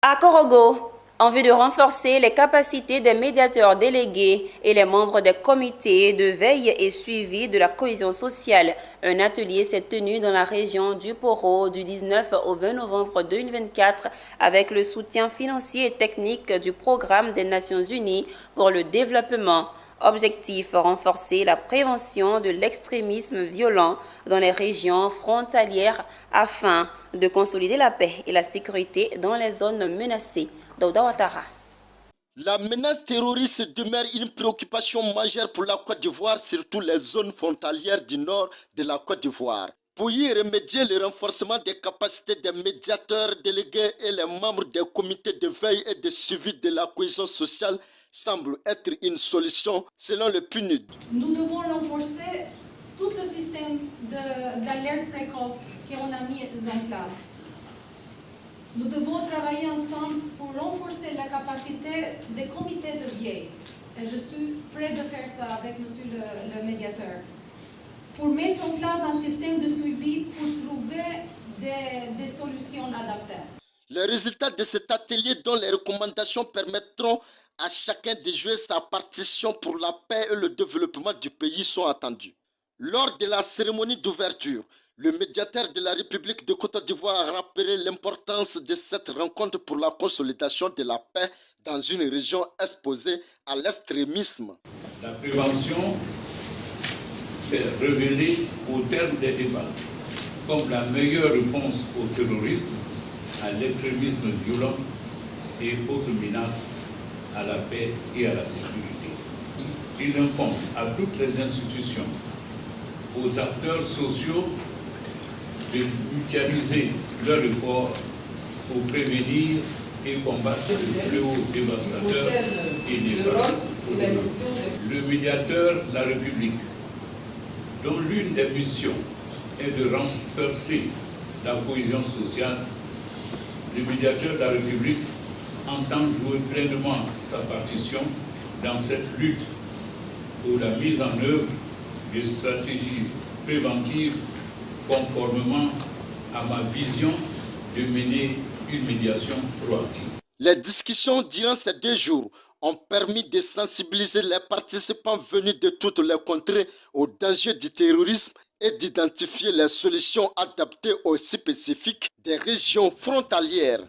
À Korogo, en vue de renforcer les capacités des médiateurs délégués et les membres des comités de veille et suivi de la cohésion sociale, un atelier s'est tenu dans la région du Poro du 19 au 20 novembre 2024 avec le soutien financier et technique du Programme des Nations Unies pour le développement. Objectif, renforcer la prévention de l'extrémisme violent dans les régions frontalières afin de consolider la paix et la sécurité dans les zones menacées. Dauda Ouattara. La menace terroriste demeure une préoccupation majeure pour la Côte d'Ivoire, surtout les zones frontalières du nord de la Côte d'Ivoire. Pour y remédier, le renforcement des capacités des médiateurs délégués et les membres des comités de veille et de suivi de la cohésion sociale semble être une solution selon le PNUD. Nous devons renforcer tout le système d'alerte précoce qu'on a mis en place. Nous devons travailler ensemble pour renforcer la capacité des comités de veille. Et je suis prêt de faire ça avec monsieur le médiateur. Pour mettre en place un système de suivi pour trouver des solutions adaptées. Les résultats de cet atelier dont les recommandations permettront à chacun de jouer sa partition pour la paix et le développement du pays sont attendus. Lors de la cérémonie d'ouverture, le médiateur de la République de Côte d'Ivoire a rappelé l'importance de cette rencontre pour la consolidation de la paix dans une région exposée à l'extrémisme. La prévention s'est révélée au terme des débats comme la meilleure réponse au terrorisme, à l'extrémisme violent et autres menaces à la paix et à la sécurité. Il incombe à toutes les institutions, aux acteurs sociaux de mutualiser leurs efforts pour prévenir et combattre le fléau dévastateur et néfaste. Le médiateur de la République, dont l'une des missions est de renforcer la cohésion sociale, le médiateur de la République entend jouer pleinement sa partition dans cette lutte pour la mise en œuvre de stratégies préventives conformément à ma vision de mener une médiation proactive. Les discussions durant ces 2 jours ont permis de sensibiliser les participants venus de toutes les contrées aux dangers du terrorisme et d'identifier les solutions adaptées aux spécifiques des régions frontalières.